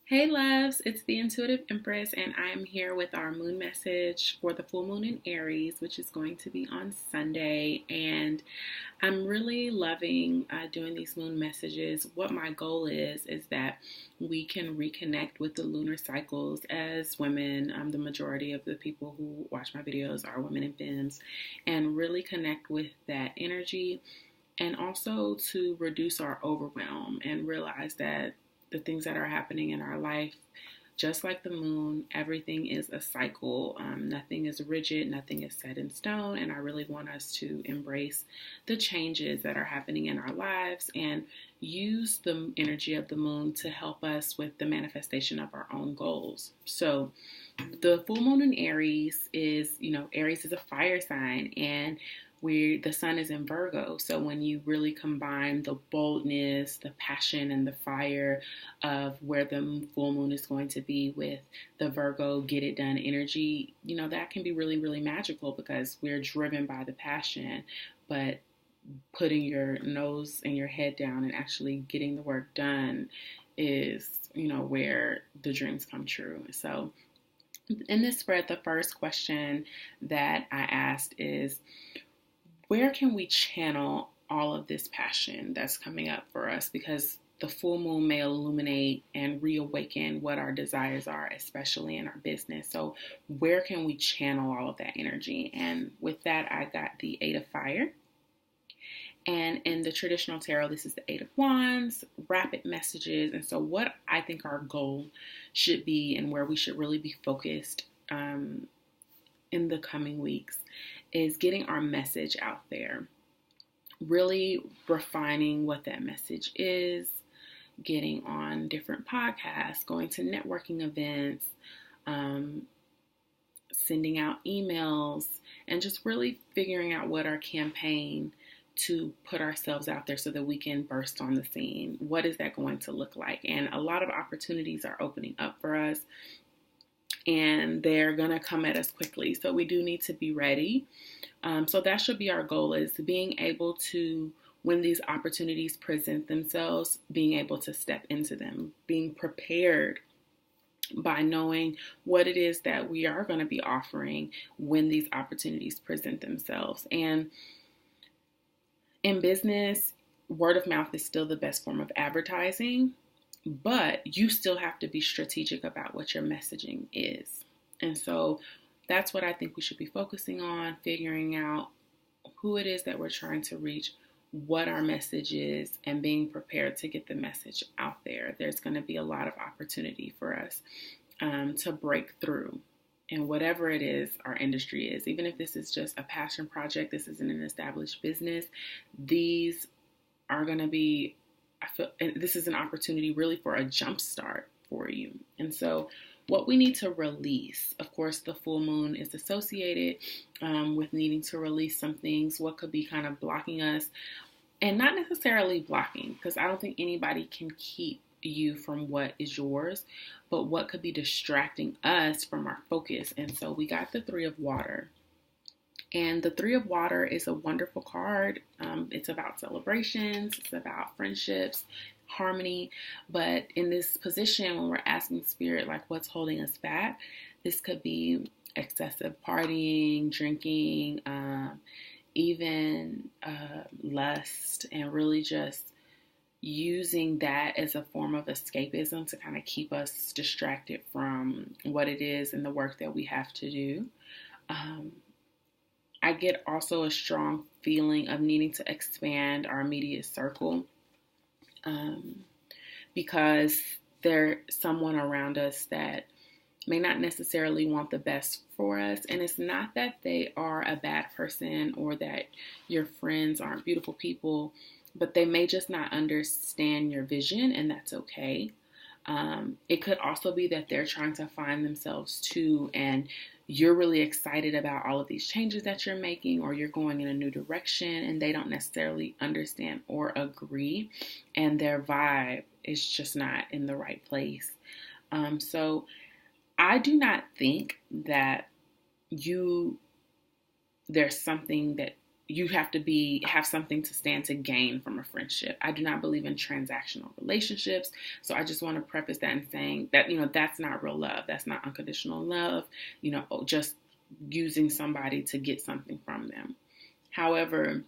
Hey loves, it's the Intuitive Empress, and I'm here with our moon message for the full moon in Aries, which is going to be on Sunday. And I'm really loving doing these moon messages. What my goal is that we can reconnect with the lunar cycles as women. The majority of the people who watch my videos are women and femmes, and really connect with that energy, and also to reduce our overwhelm and realize that the things that are happening in our life, just like the moon, everything is a cycle. Nothing is rigid, nothing is set in stone. And I really want us to embrace the changes that are happening in our lives and use the energy of the moon to help us with the manifestation of our own goals. So the full moon in Aries is, Aries is a fire sign, and the sun is in Virgo. So when you really combine the boldness, the passion, and the fire of where the full moon is going to be with the Virgo get it done energy, that can be really, really magical because we're driven by the passion. But putting your nose and your head down and actually getting the work done is, where the dreams come true. So in this spread, the first question that I asked is, where can we channel all of this passion that's coming up for us? Because the full moon may illuminate and reawaken what our desires are, especially in our business. So where can we channel all of that energy? And with that, I got the Eight of Fire. And in the traditional tarot, this is the Eight of Wands, rapid messages. And so what I think our goal should be, and where we should really be focused in the coming weeks, is getting our message out there, really refining what that message is, getting on different podcasts, going to networking events, sending out emails, and just really figuring out what our campaign to put ourselves out there so that we can burst on the scene. What is that going to look like? And a lot of opportunities are opening up for us, and they're going to come at us quickly. So we do need to be ready. So that should be our goal, is being able to, when these opportunities present themselves, being able to step into them, being prepared by knowing what it is that we are going to be offering when these opportunities present themselves. And in business, word of mouth is still the best form of advertising, but you still have to be strategic about what your messaging is. And so that's what I think we should be focusing on, figuring out who it is that we're trying to reach, what our message is, and being prepared to get the message out there. There's going to be a lot of opportunity for us to break through in whatever it is our industry is. Even if this is just a passion project, this isn't an established business, these are going to be, this is an opportunity really for a jump start for you. And so what we need to release, of course, the full moon is associated with needing to release some things, what could be kind of blocking us, and not necessarily blocking, because I don't think anybody can keep you from what is yours, but what could be distracting us from our focus. And so we got the Three of Water. And the Three of Water is a wonderful card. It's about celebrations, it's about friendships, harmony. But in this position, when we're asking Spirit, like, what's holding us back, this could be excessive partying, drinking, even lust, and really just using that as a form of escapism to kind of keep us distracted from what it is and the work that we have to do. I get also a strong feeling of needing to expand our immediate circle because there's someone around us that may not necessarily want the best for us. And it's not that they are a bad person or that your friends aren't beautiful people, but they may just not understand your vision, and that's okay. It could also be that they're trying to find themselves too, and you're really excited about all of these changes that you're making, or you're going in a new direction, and they don't necessarily understand or agree, and their vibe is just not in the right place. So I do not think that there's something that you have to have something to stand to gain from a friendship. I do not believe in transactional relationships. So I just want to preface that in saying that, that's not real love. That's not unconditional love, just using somebody to get something from them. However,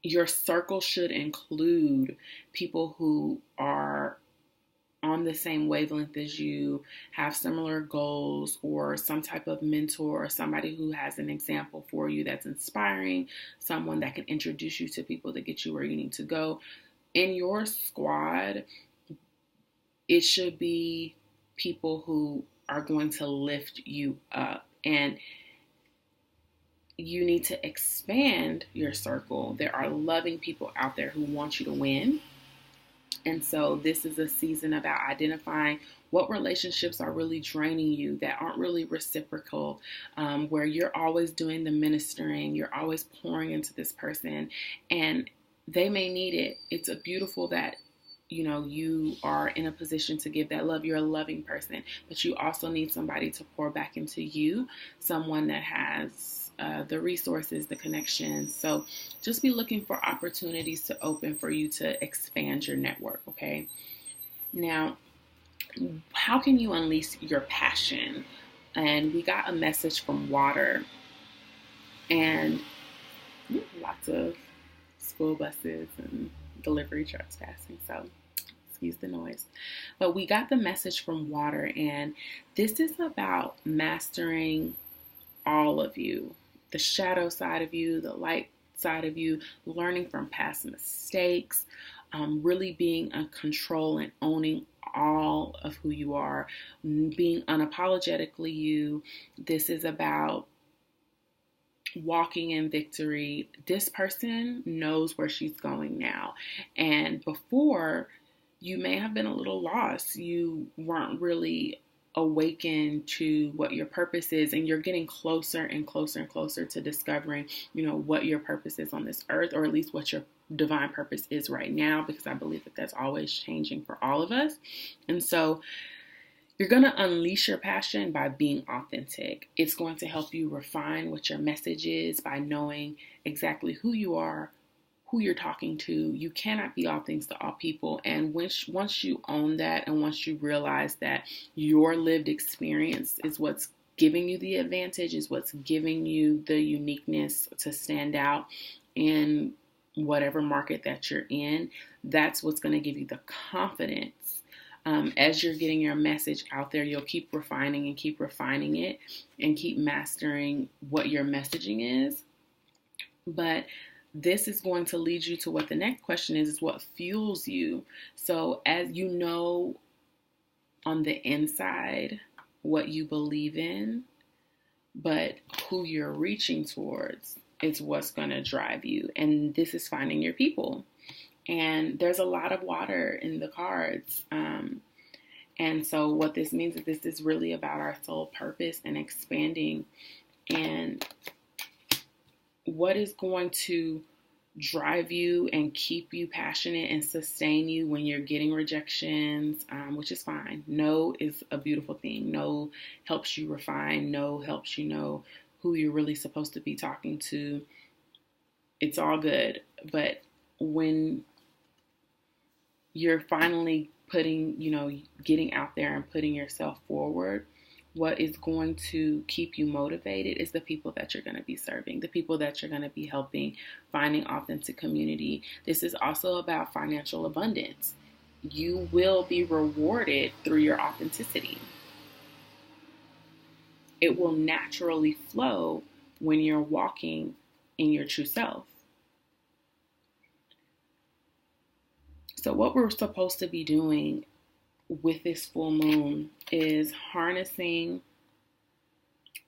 your circle should include people who are on the same wavelength as you, have similar goals, or some type of mentor, or somebody who has an example for you that's inspiring, someone that can introduce you to people to get you where you need to go. In your squad, it should be people who are going to lift you up. And you need to expand your circle. There are loving people out there who want you to win. And so this is a season about identifying what relationships are really draining you, that aren't really reciprocal, where you're always doing the ministering, you're always pouring into this person, and they may need it. It's beautiful that you are in a position to give that love. You're a loving person, but you also need somebody to pour back into you, someone that has the resources, the connections. So just be looking for opportunities to open for you to expand your network, okay? Now, how can you unleash your passion? And we got a message from water, and lots of school buses and delivery trucks passing, so excuse the noise. But we got the message from water, and this is about mastering all of you. The shadow side of you, the light side of you, learning from past mistakes, really being in control and owning all of who you are, being unapologetically you. This is about walking in victory. This person knows where she's going now. And before, you may have been a little lost. You weren't really awakened to what your purpose is, and you're getting closer and closer and closer to discovering, what your purpose is on this earth, or at least what your divine purpose is right now, because I believe that that's always changing for all of us. And so you're going to unleash your passion by being authentic. It's going to help you refine what your message is by knowing exactly who you are, who you're talking to. You cannot be all things to all people. And once you own that, and once you realize that your lived experience is what's giving you the advantage, is what's giving you the uniqueness to stand out in whatever market that you're in, that's what's going to give you the confidence. As you're getting your message out there, you'll keep refining it and keep mastering what your messaging is. But this is going to lead you to what the next question is what fuels you. So as you know on the inside what you believe in, but who you're reaching towards is what's going to drive you. And this is finding your people. And there's a lot of water in the cards. And so what this means is this is really about our soul purpose and expanding. And what is going to drive you and keep you passionate and sustain you when you're getting rejections, which is fine. No is a beautiful thing. No helps you refine. No helps you know who you're really supposed to be talking to. It's all good. But when you're finally getting out there and putting yourself forward, what is going to keep you motivated is the people that you're going to be serving, the people that you're going to be helping, finding authentic community. This is also about financial abundance. You will be rewarded through your authenticity. It will naturally flow when you're walking in your true self. So what we're supposed to be doing with this full moon is harnessing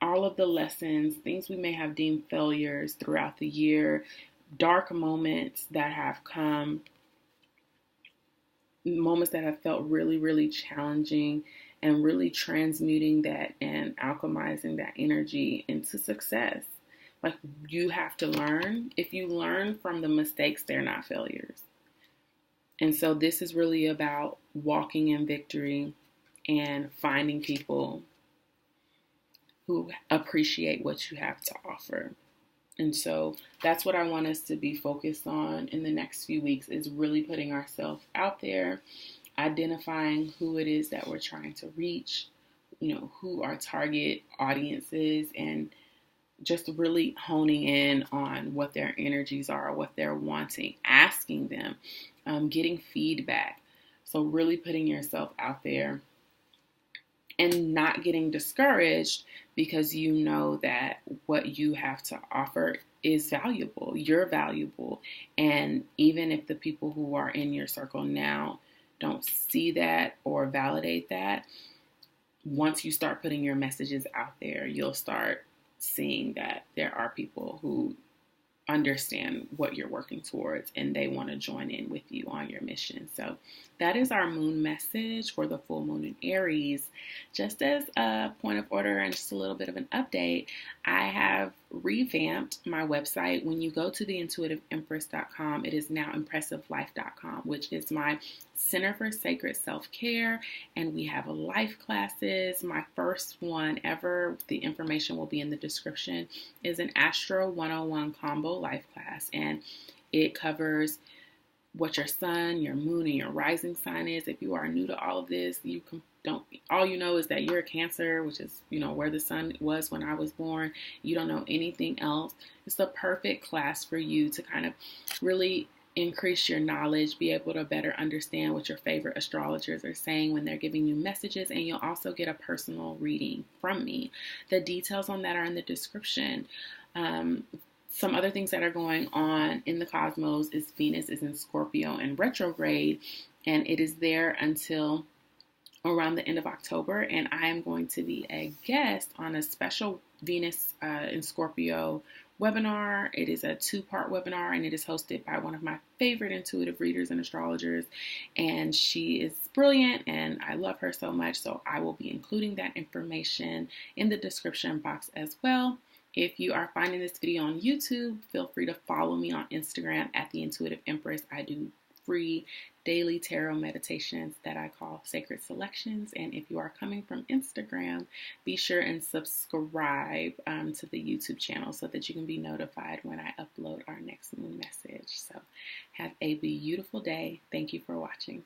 all of the lessons, things we may have deemed failures throughout the year, dark moments that have come, moments that have felt really, really challenging, and really transmuting that and alchemizing that energy into success. Like, you have to learn. If you learn from the mistakes, they're not failures. And so this is really about walking in victory and finding people who appreciate what you have to offer. And so that's what I want us to be focused on in the next few weeks, is really putting ourselves out there, identifying who it is that we're trying to reach, who our target audience is, and just really honing in on what their energies are, what they're wanting, asking them, getting feedback. So really putting yourself out there and not getting discouraged, because you know that what you have to offer is valuable. You're valuable. And even if the people who are in your circle now don't see that or validate that, once you start putting your messages out there, you'll start seeing that there are people who understand what you're working towards and they want to join in with you on your mission. So that is our moon message for the full moon in Aries. Just as a point of order and just a little bit of an update, I have revamped my website. When you go to theintuitiveempress.com, it is now impressivelife.com, which is my center for sacred self-care, and we have life classes. My first one ever, the information will be in the description, is an Astro 101 combo life class, and it covers what your sun, your moon, and your rising sign is. If you are new to all of this, all you know is that you're a Cancer, which is, where the sun was when I was born. You don't know anything else. It's the perfect class for you to kind of really increase your knowledge, be able to better understand what your favorite astrologers are saying when they're giving you messages, and you'll also get a personal reading from me. The details on that are in the description. Some other things that are going on in the cosmos is Venus is in Scorpio and retrograde, and it is there until around the end of October, and I am going to be a guest on a special Venus in Scorpio webinar. It is a 2-part webinar, and it is hosted by one of my favorite intuitive readers and astrologers, and she is brilliant, and I love her so much, so I will be including that information in the description box as well. If you are finding this video on YouTube, feel free to follow me on Instagram at The Intuitive Empress. I do free daily tarot meditations that I call Sacred Selections. And if you are coming from Instagram, be sure and subscribe to the YouTube channel so that you can be notified when I upload our next moon message. So have a beautiful day. Thank you for watching.